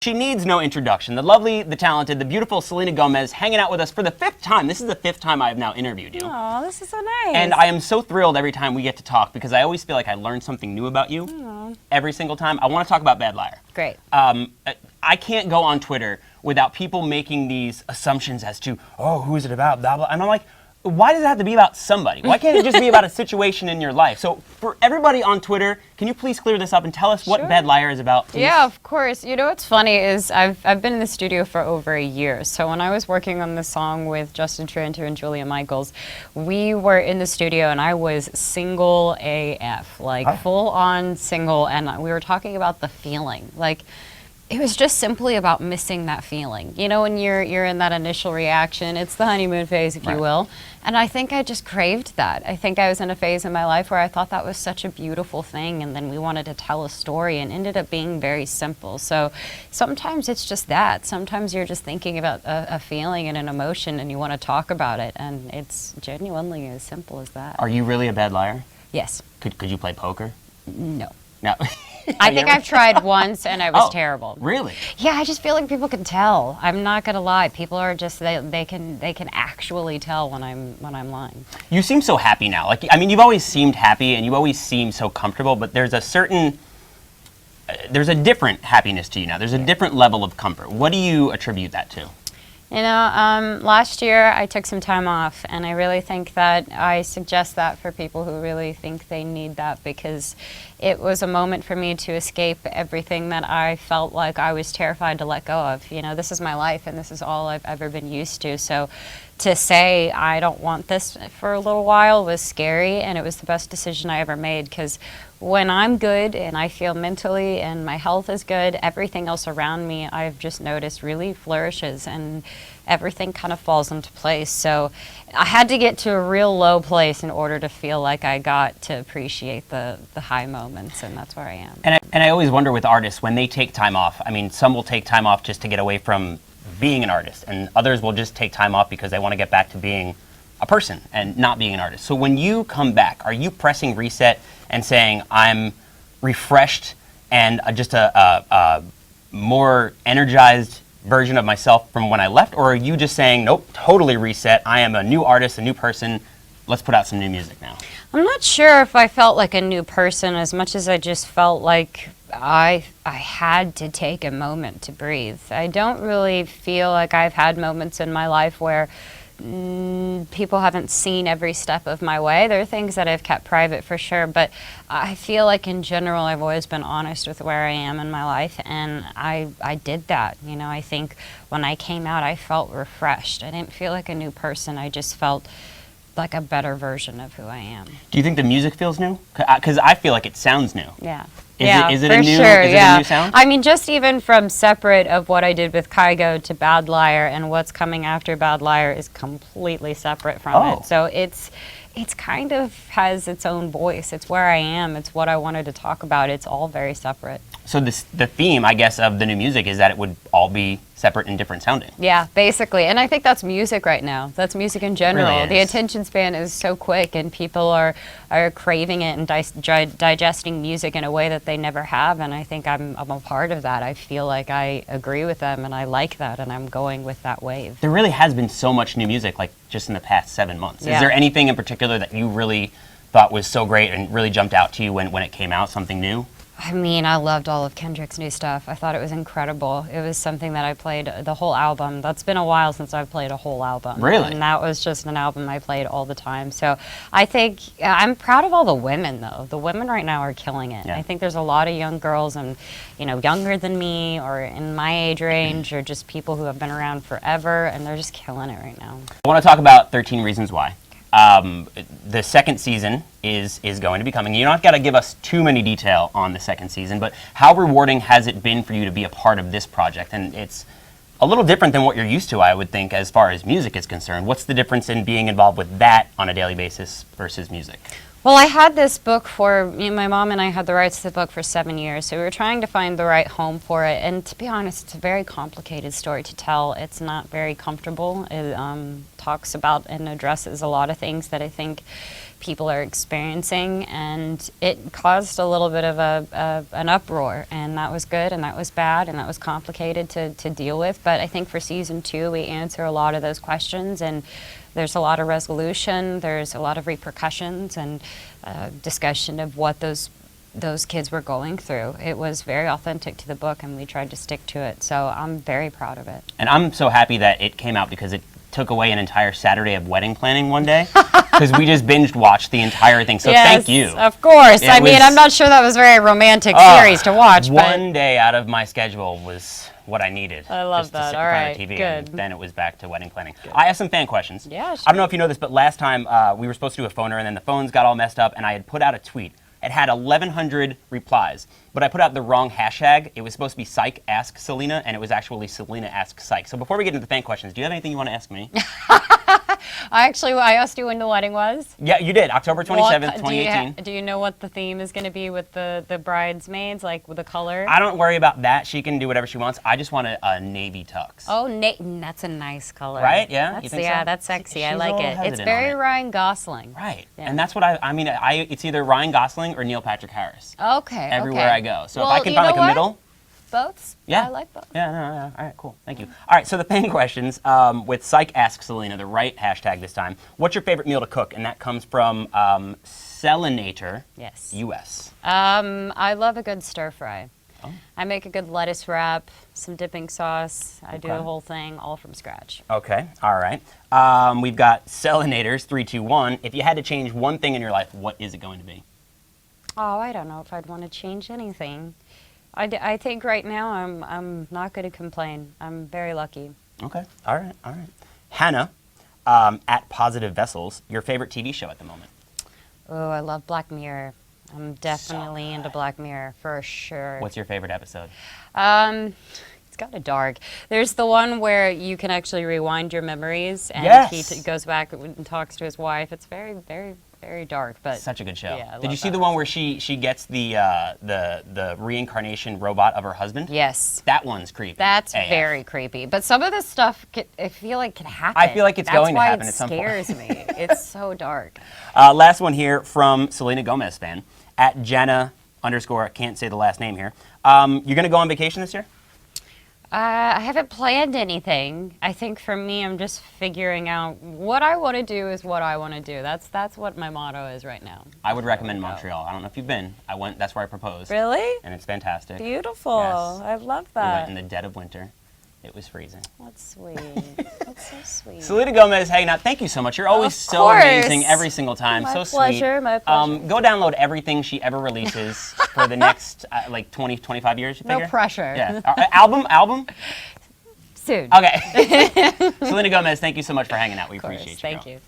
She needs no introduction. The lovely, the talented, the beautiful Selena Gomez hanging out with us for the 5th time. This is the 5th time I have now interviewed you. Oh, this is so nice. And I am so thrilled every time we get to talk because I always feel like I learn something new about you every single time. I want to talk about Bad Liar. Great. I can't go on Twitter without people making these assumptions as to, oh, who is it about, blah, blah. And I'm like, why does it have to be about somebody? Why can't it just be about a situation in your life? So for everybody on Twitter, can you please clear this up and tell us what Bad Liar is about, please? Yeah, of course. You know what's funny is I've been in the studio for over a year. So when I was working on this song with Justin Tranter and Julia Michaels, we were in the studio and I was single AF, like full on single, and we were talking about the feeling. Like, it was just simply about missing that feeling. You know, when you're in that initial reaction, it's the honeymoon phase, if you will. And I think I just craved that. I think I was in a phase in my life where I thought that was such a beautiful thing, and then we wanted to tell a story and ended up being very simple. So sometimes it's just that. Sometimes you're just thinking about a feeling and an emotion and you want to talk about it, and it's genuinely as simple as that. Are you really a bad liar? Yes. Could you play poker? No. No. I think I've tried once and I was terrible. Really? Yeah, I just feel like people can tell. I'm not gonna lie. People are just they can actually tell when I'm lying. You seem so happy now. Like, I mean, you've always seemed happy and you've always seemed so comfortable, but there's a certain there's a different happiness to you now. There's a different level of comfort. What do you attribute that to? You know, last year I took some time off, and I really think that I suggest that for people who really think they need that, because it was a moment for me to escape everything that I felt like I was terrified to let go of. You know, this is my life, and this is all I've ever been used to. So to say I don't want this for a little while was scary, and it was the best decision I ever made, because when I'm good and I feel mentally and my health is good, everything else around me I've just noticed really flourishes and everything kind of falls into place. So I had to get to a real low place in order to feel like I got to appreciate the high moments, and that's where I am. And I always wonder with artists, when they take time off, I mean, some will take time off just to get away from being an artist, and others will just take time off because they want to get back to being a person and not being an artist. So when you come back, are you pressing reset and saying, I'm refreshed and just a more energized version of myself from when I left? Or are you just saying, nope, totally reset, I am a new artist, a new person, let's put out some new music now? I'm not sure if I felt like a new person as much as I just felt like I had to take a moment to breathe. I don't really feel like I've had moments in my life where people haven't seen every step of my way. There are things that I've kept private for sure, but I feel like in general I've always been honest with where I am in my life, and I did that. You know, I think when I came out I felt refreshed. I didn't feel like a new person. I just felt like a better version of who I am. Do you think the music feels new? Because I feel like it sounds new. Yeah. Is it a new sound? I mean, just even from separate of what I did with Kygo to Bad Liar, and what's coming after Bad Liar is completely separate from it. So it's kind of has its own voice. It's where I am. It's what I wanted to talk about. It's all very separate. So the theme, I guess, of the new music is that it would all be separate and different sounding. Yeah, basically. And I think that's music right now. That's music in general. Really the attention span is so quick, and people are craving it and digesting music in a way that they never have. And I think I'm a part of that. I feel like I agree with them, and I like that, and I'm going with that wave. There really has been so much new music, like just in the past 7 months. Yeah. Is there anything in particular that you really thought was so great and really jumped out to you when it came out, something new? I mean, I loved all of Kendrick's new stuff. I thought it was incredible. It was something that I played the whole album. That's been a while since I've played a whole album. Really? And that was just an album I played all the time. So I think, I'm proud of all the women, though. The women right now are killing it. Yeah. I think there's a lot of young girls, and, you know, younger than me or in my age range, or just people who have been around forever, and they're just killing it right now. I want to talk about 13 Reasons Why. The second season is going to be coming. You don't got to give us too many detail on the second season, but how rewarding has it been for you to be a part of this project? And it's a little different than what you're used to, I would think, as far as music is concerned. What's the difference in being involved with that on a daily basis versus music? Well, I had this book for, my mom and I had the rights to the book for 7 years, so we were trying to find the right home for it. And to be honest, it's a very complicated story to tell. It's not very comfortable. It talks about and addresses a lot of things that I think people are experiencing, and it caused a little bit of an uproar, and that was good, and that was bad, and that was complicated to deal with. But I think for season 2, we answer a lot of those questions, and there's a lot of resolution, there's a lot of repercussions, and discussion of what those kids were going through. It was very authentic to the book, and we tried to stick to it. So I'm very proud of it. And I'm so happy that it came out because it took away an entire Saturday of wedding planning one day, because we just binged watched the entire thing. So yes, thank you. Of course. I mean, I'm not sure that was a very romantic series to watch. One day out of my schedule was what I needed. I love just that. To sit All in front right, of the TV, good. and then it was back to wedding planning. Good. I have some fan questions. Yeah, sure. I don't know if you know this, but last time we were supposed to do a phoner, and then the phones got all messed up, and I had put out a tweet. It had 1,100 replies, but I put out the wrong hashtag. It was supposed to be Psych Ask Selena, and it was actually Selena Ask Psych. So before we get into the fan questions, do you have anything you want to ask me? I asked you when the wedding was. Yeah, you did. October 27th, 2018. Do you know what the theme is going to be with the bridesmaids, like with the color? I don't worry about that. She can do whatever she wants. I just want a navy tux. Oh, that's a nice color. Right? Yeah? That's, You think yeah, so? that's sexy. I She's like a little it. It's hesitant very on it. Ryan Gosling. Right. Yeah. And that's what I mean, it's either Ryan Gosling or Neil Patrick Harris. Okay. Everywhere I go. So Well, if I can you find know like a what? middle. Both? Yeah. I like both. Yeah, no, all right, cool. Thank you. All right, so the fan questions with Psych Ask Selena, the right hashtag this time. What's your favorite meal to cook? And that comes from Selenator Yes. US. I love a good stir fry. Oh. I make a good lettuce wrap, some dipping sauce. I do Okay. the whole thing all from scratch. Okay, all right. We've got Selenators 321. If you had to change one thing in your life, what is it going to be? Oh, I don't know if I'd want to change anything. I think right now I'm not going to complain. I'm very lucky. Okay, all right. Hannah, at Positive Vessels, your favorite TV show at the moment? Oh, I love Black Mirror. I'm definitely into Black Mirror for sure. What's your favorite episode? It's kind of dark. There's the one where you can actually rewind your memories, and Yes. he goes back and talks to his wife. It's very, very, very dark, but Such a good show. Yeah, I Did you love see that the one where she gets the reincarnation robot of her husband? yes. That one's creepy. That's AF. very creepy. But some of this stuff, I feel like can happen. I feel like it's going to happen at some point. That's why it scares me. It's so dark. Last one here from Selena Gomez fan, at Jenna _ can't say the last name here. You're going to go on vacation this year? I haven't planned anything. I think for me, I'm just figuring out what I want to do is what I want to do. That's what my motto is right now. I would recommend Montreal. I don't know if you've been. I went. That's where I proposed. Really? And it's fantastic. Beautiful. Yes. I love We went that. in the dead of winter. It was freezing. That's sweet. That's so sweet. Selena Gomez, hanging out. Thank you so much. You're always Of so course. amazing every single time. My so pleasure, sweet. my pleasure. Go download everything she ever releases for the next like 20, 25 years. You No figure? pressure. Yeah. Album. Soon. Okay. Selena Gomez, thank you so much for hanging out. We Of course. appreciate you. Thank girl. you.